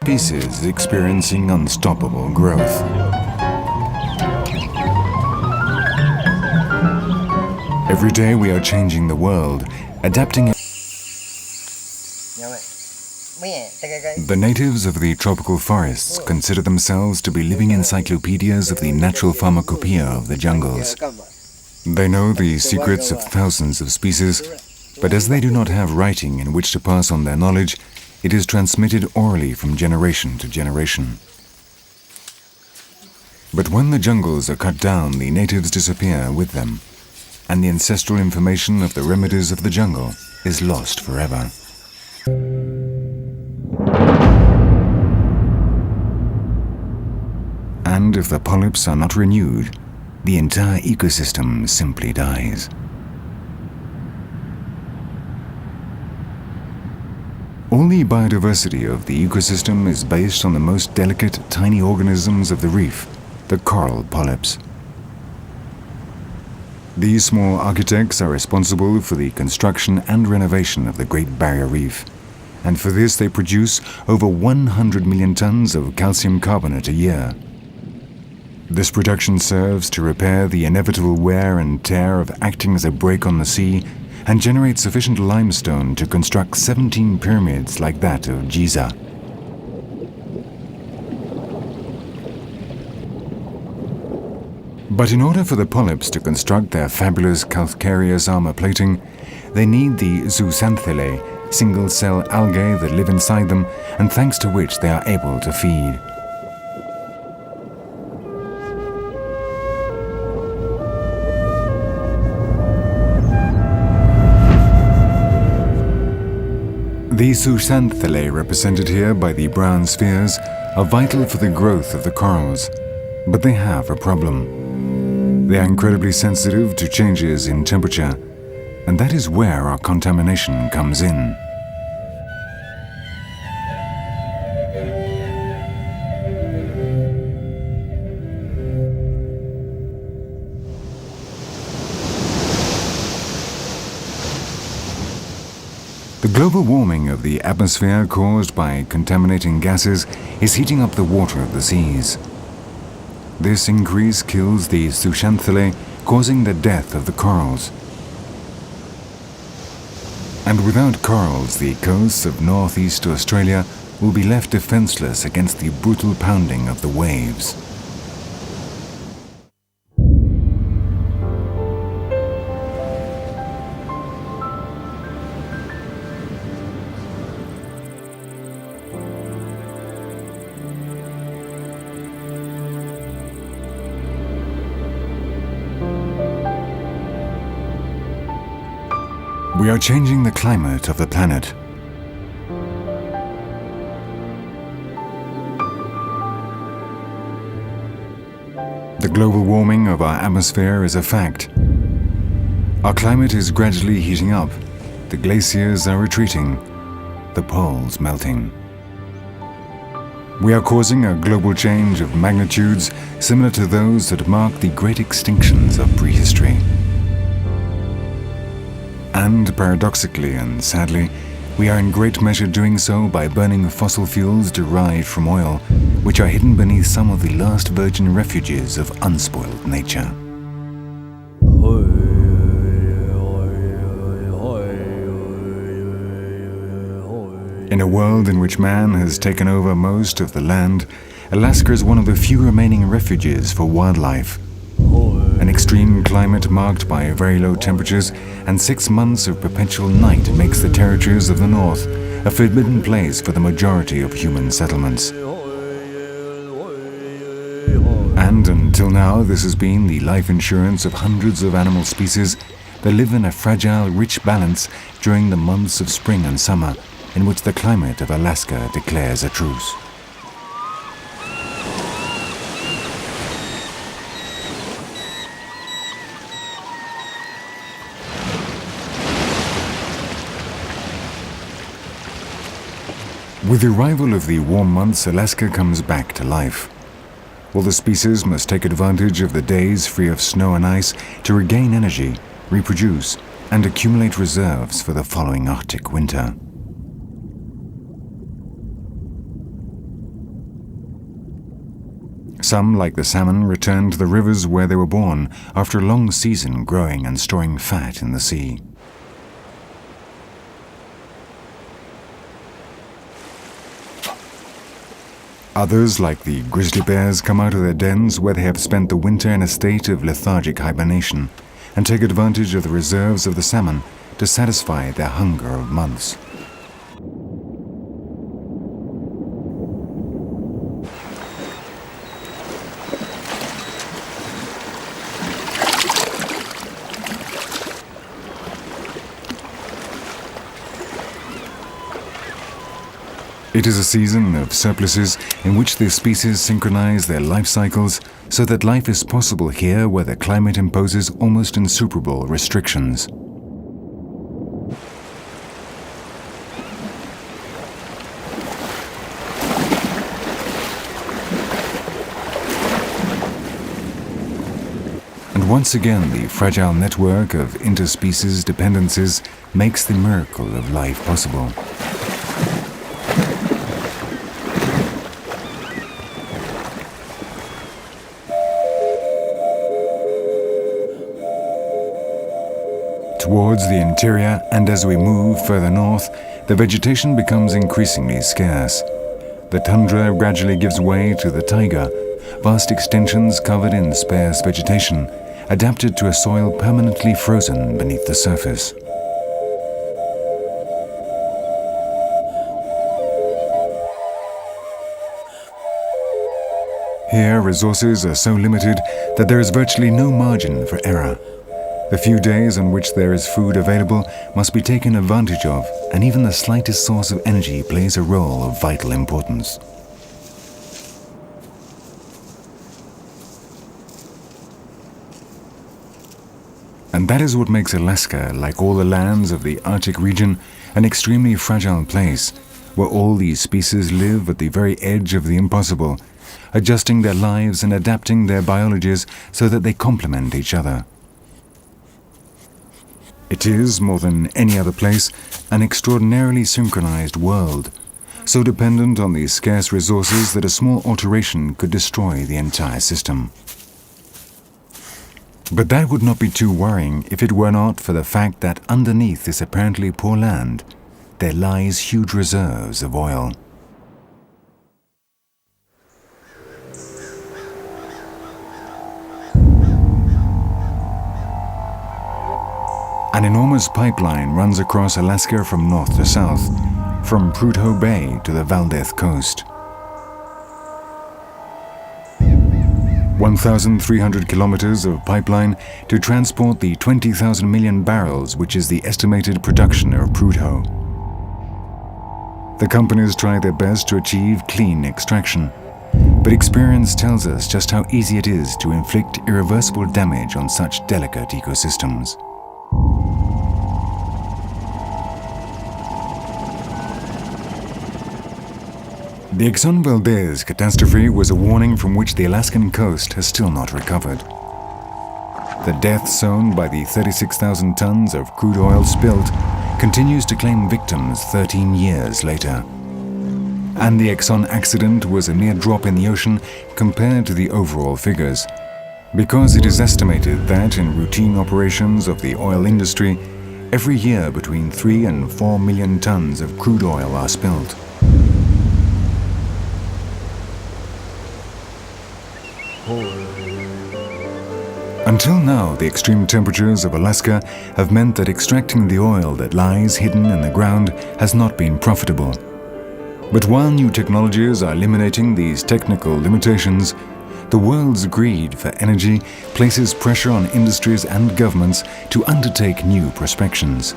Species experiencing unstoppable growth. Every day we are changing the world, adapting it. The natives of the tropical forests consider themselves to be living encyclopedias of the natural pharmacopoeia of the jungles. They know the secrets of thousands of species, but as they do not have writing in which to pass on their knowledge, it is transmitted orally from generation to generation. But when the jungles are cut down, the natives disappear with them, and the ancestral information of the remedies of the jungle is lost forever. And if the polyps are not renewed, the entire ecosystem simply dies. All the biodiversity of the ecosystem is based on the most delicate, tiny organisms of the reef, the coral polyps. These small architects are responsible for the construction and renovation of the Great Barrier Reef, and for this they produce over 100 million tons of calcium carbonate a year. This production serves to repair the inevitable wear and tear of acting as a break on the sea and generate sufficient limestone to construct 17 pyramids like that of Giza. But in order for the polyps to construct their fabulous calcareous armor plating, they need the zooxanthellae, single-cell algae that live inside them and thanks to which they are able to feed. The zooxanthellae, represented here by the brown spheres, are vital for the growth of the corals, but they have a problem. They are incredibly sensitive to changes in temperature, and that is where our contamination comes in. The global warming of the atmosphere caused by contaminating gases is heating up the water of the seas. This increase kills the zooxanthellae, causing the death of the corals. And without corals, the coasts of northeast Australia will be left defenseless against the brutal pounding of the waves. We are changing the climate of the planet. The global warming of our atmosphere is a fact. Our climate is gradually heating up. The glaciers are retreating. The poles melting. We are causing a global change of magnitudes similar to those that marked the great extinctions of prehistory. And paradoxically and sadly, we are in great measure doing so by burning fossil fuels derived from oil, which are hidden beneath some of the last virgin refuges of unspoiled nature. In a world in which man has taken over most of the land, Alaska is one of the few remaining refuges for wildlife. An extreme climate marked by very low temperatures and 6 months of perpetual night makes the territories of the north a forbidden place for the majority of human settlements. And until now, this has been the life insurance of hundreds of animal species that live in a fragile, rich balance during the months of spring and summer, in which the climate of Alaska declares a truce. With the arrival of the warm months, Alaska comes back to life. All the species must take advantage of the days free of snow and ice to regain energy, reproduce, and accumulate reserves for the following Arctic winter. Some, like the salmon, return to the rivers where they were born after a long season growing and storing fat in the sea. Others, like the grizzly bears, come out of their dens where they have spent the winter in a state of lethargic hibernation and take advantage of the reserves of the salmon to satisfy their hunger of months. It is a season of surpluses in which the species synchronize their life cycles so that life is possible here where the climate imposes almost insuperable restrictions. And once again, the fragile network of interspecies dependencies makes the miracle of life possible. Towards the interior, and as we move further north, the vegetation becomes increasingly scarce. The tundra gradually gives way to the taiga, vast extensions covered in sparse vegetation, adapted to a soil permanently frozen beneath the surface. Here, resources are so limited that there is virtually no margin for error. The few days on which there is food available must be taken advantage of, and even the slightest source of energy plays a role of vital importance. And that is what makes Alaska, like all the lands of the Arctic region, an extremely fragile place, where all these species live at the very edge of the impossible, adjusting their lives and adapting their biologies so that they complement each other. It is, more than any other place, an extraordinarily synchronized world, so dependent on these scarce resources that a small alteration could destroy the entire system. But that would not be too worrying if it were not for the fact that underneath this apparently poor land, there lies huge reserves of oil. An enormous pipeline runs across Alaska from north to south, from Prudhoe Bay to the Valdez coast. 1,300 kilometers of pipeline to transport the 20,000 million barrels, which is the estimated production of Prudhoe. The companies try their best to achieve clean extraction, but experience tells us just how easy it is to inflict irreversible damage on such delicate ecosystems. The Exxon Valdez catastrophe was a warning from which the Alaskan coast has still not recovered. The death sown by the 36,000 tons of crude oil spilled continues to claim victims 13 years later. And the Exxon accident was a mere drop in the ocean compared to the overall figures, because it is estimated that in routine operations of the oil industry, every year between 3 and 4 million tons of crude oil are spilled. Until now, the extreme temperatures of Alaska have meant that extracting the oil that lies hidden in the ground has not been profitable. But while new technologies are eliminating these technical limitations, the world's greed for energy places pressure on industries and governments to undertake new prospections.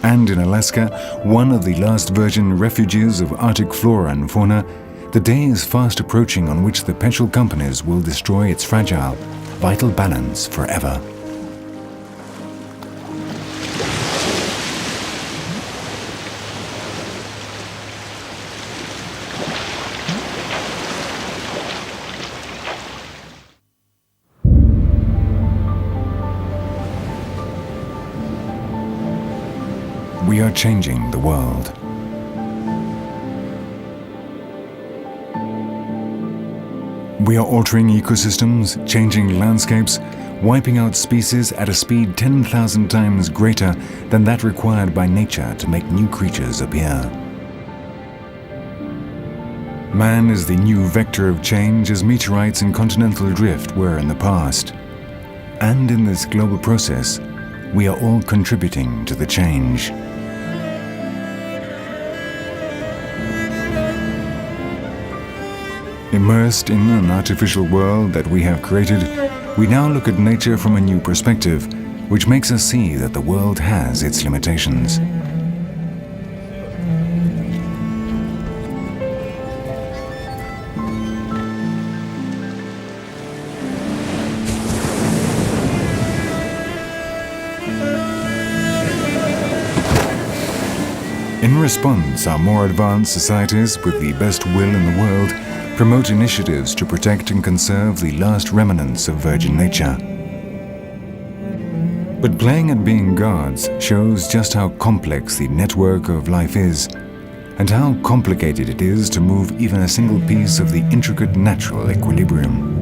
And in Alaska, one of the last virgin refuges of Arctic flora and fauna, the day is fast approaching on which the petrol companies will destroy its fragile, vital balance forever. We are changing the world. We are altering ecosystems, changing landscapes, wiping out species at a speed 10,000 times greater than that required by nature to make new creatures appear. Man is the new vector of change as meteorites and continental drift were in the past. And in this global process, we are all contributing to the change. Immersed in an artificial world that we have created, we now look at nature from a new perspective, which makes us see that the world has its limitations. In response, our more advanced societies, with the best will in the world, promote initiatives to protect and conserve the last remnants of virgin nature. But playing at being gods shows just how complex the network of life is, and how complicated it is to move even a single piece of the intricate natural equilibrium.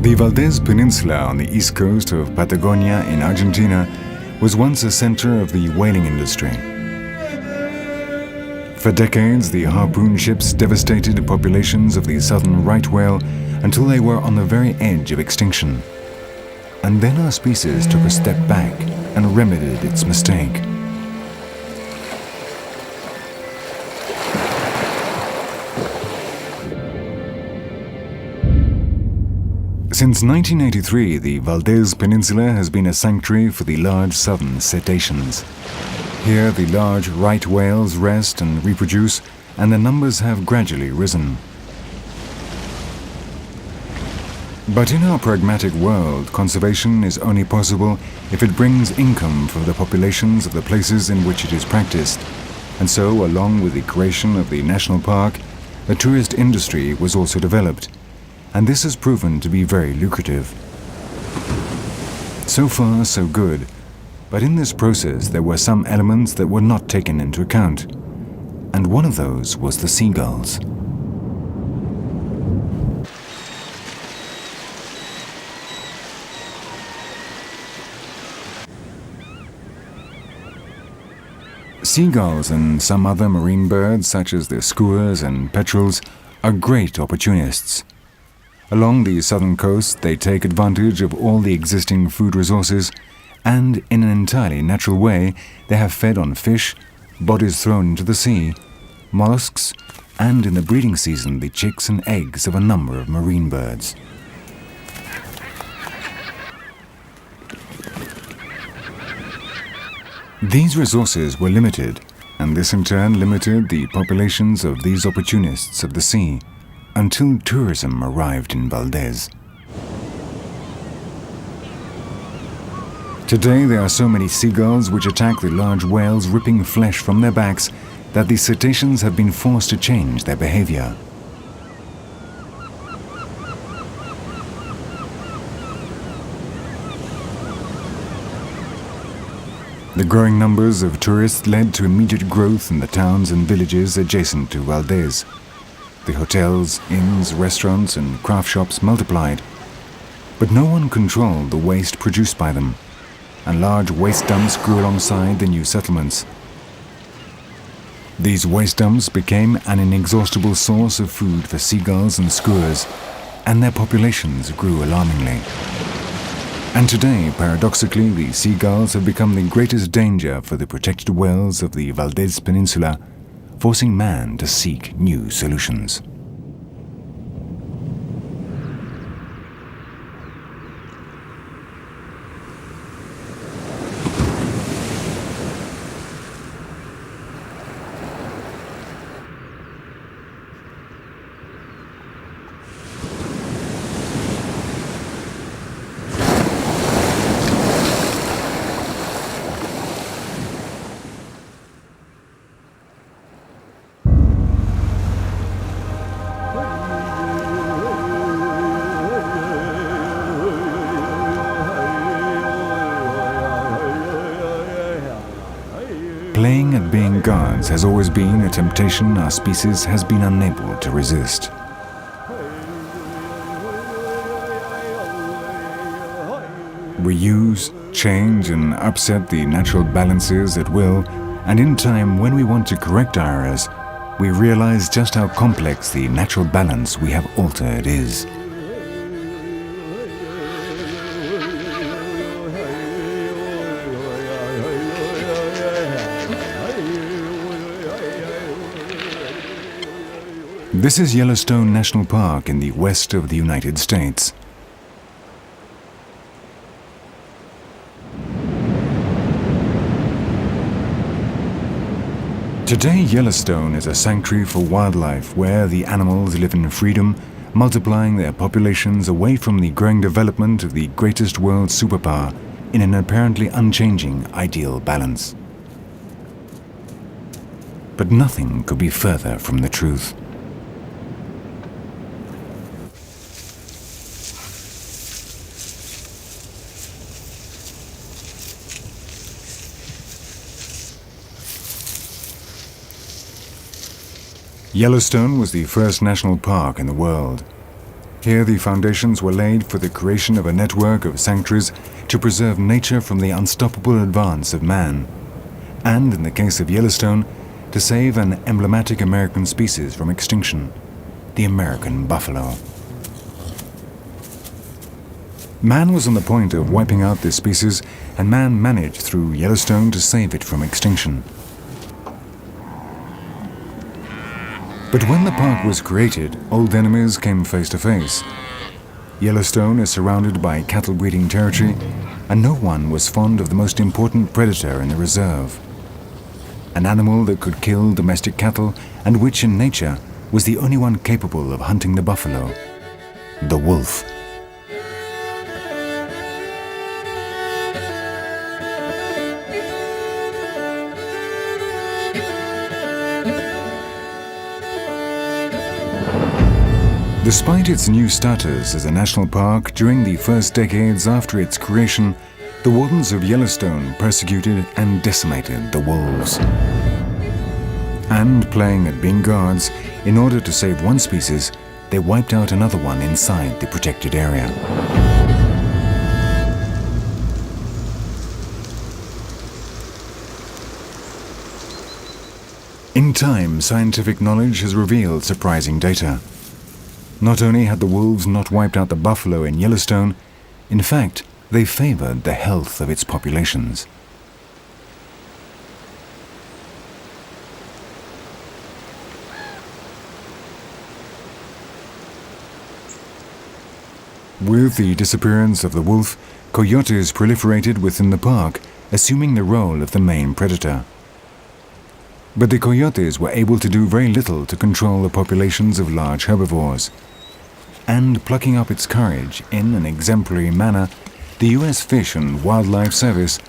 The Valdez Peninsula on the east coast of Patagonia in Argentina was once a center of the whaling industry. For decades, the harpoon ships devastated populations of the southern right whale until they were on the very edge of extinction. And then our species took a step back and remedied its mistake. Since 1983, the Valdez Peninsula has been a sanctuary for the large southern cetaceans. Here, the large right whales rest and reproduce, and their numbers have gradually risen. But in our pragmatic world, conservation is only possible if it brings income for the populations of the places in which it is practiced. And so, along with the creation of the national park, the tourist industry was also developed, and this has proven to be very lucrative. So far, so good. But in this process, there were some elements that were not taken into account, and one of those was the seagulls. Seagulls and some other marine birds, such as the skuas and petrels, are great opportunists. Along the southern coast, they take advantage of all the existing food resources, and in an entirely natural way, they have fed on fish, bodies thrown into the sea, mollusks, and in the breeding season, the chicks and eggs of a number of marine birds. These resources were limited, and this in turn limited the populations of these opportunists of the sea, until tourism arrived in Valdez. Today there are so many seagulls which attack the large whales, ripping flesh from their backs, that the cetaceans have been forced to change their behavior. The growing numbers of tourists led to immediate growth in the towns and villages adjacent to Valdez. The hotels, inns, restaurants, and craft shops multiplied, but no one controlled the waste produced by them, and large waste dumps grew alongside the new settlements. These waste dumps became an inexhaustible source of food for seagulls and skuas, and their populations grew alarmingly. And today, paradoxically, the seagulls have become the greatest danger for the protected whales of the Valdez Peninsula, forcing man to seek new solutions. Playing at being gods has always been a temptation our species has been unable to resist. We use, change and upset the natural balances at will, and in time, when we want to correct our errors, we realize just how complex the natural balance we have altered is. This is Yellowstone National Park in the west of the United States. Today, Yellowstone is a sanctuary for wildlife where the animals live in freedom, multiplying their populations away from the growing development of the greatest world superpower in an apparently unchanging ideal balance. But nothing could be further from the truth. Yellowstone was the first national park in the world. Here the foundations were laid for the creation of a network of sanctuaries to preserve nature from the unstoppable advance of man, and in the case of Yellowstone, to save an emblematic American species from extinction, the American buffalo. Man was on the point of wiping out this species, and man managed through Yellowstone to save it from extinction. But when the park was created, old enemies came face to face. Yellowstone is surrounded by cattle breeding territory, and no one was fond of the most important predator in the reserve. An animal that could kill domestic cattle and which in nature was the only one capable of hunting the buffalo, the wolf. Despite its new status as a national park, during the first decades after its creation, the wardens of Yellowstone persecuted and decimated the wolves. And playing at being guards, in order to save one species, they wiped out another one inside the protected area. In time, scientific knowledge has revealed surprising data. Not only had the wolves not wiped out the buffalo in Yellowstone, in fact, they favored the health of its populations. With the disappearance of the wolf, coyotes proliferated within the park, assuming the role of the main predator. But the coyotes were able to do very little to control the populations of large herbivores. And plucking up its courage in an exemplary manner, the U.S. Fish and Wildlife Service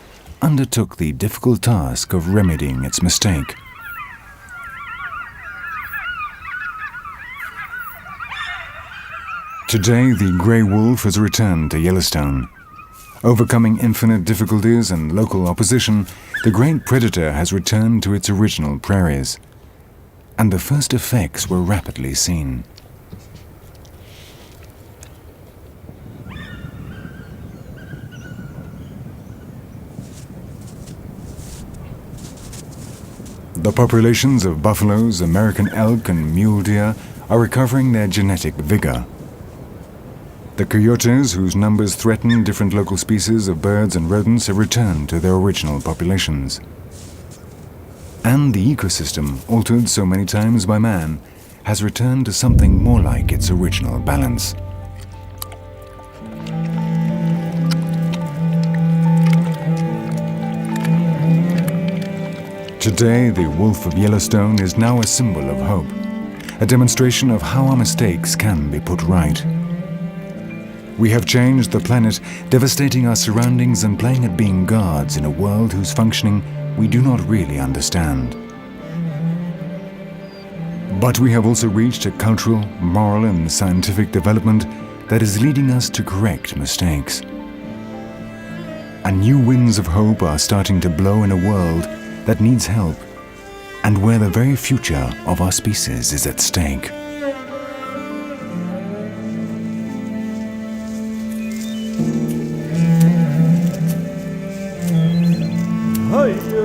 undertook the difficult task of remedying its mistake. Today, the gray wolf has returned to Yellowstone. Overcoming infinite difficulties and local opposition, the great predator has returned to its original prairies. And the first effects were rapidly seen. The populations of buffaloes, American elk, and mule deer are recovering their genetic vigor. The coyotes, whose numbers threaten different local species of birds and rodents, have returned to their original populations. And the ecosystem, altered so many times by man, has returned to something more like its original balance. Today, the wolf of Yellowstone is now a symbol of hope, a demonstration of how our mistakes can be put right. We have changed the planet, devastating our surroundings and playing at being gods in a world whose functioning we do not really understand. But we have also reached a cultural, moral, and scientific development that is leading us to correct mistakes. And new winds of hope are starting to blow in a world that needs help, and where the very future of our species is at stake. Hey,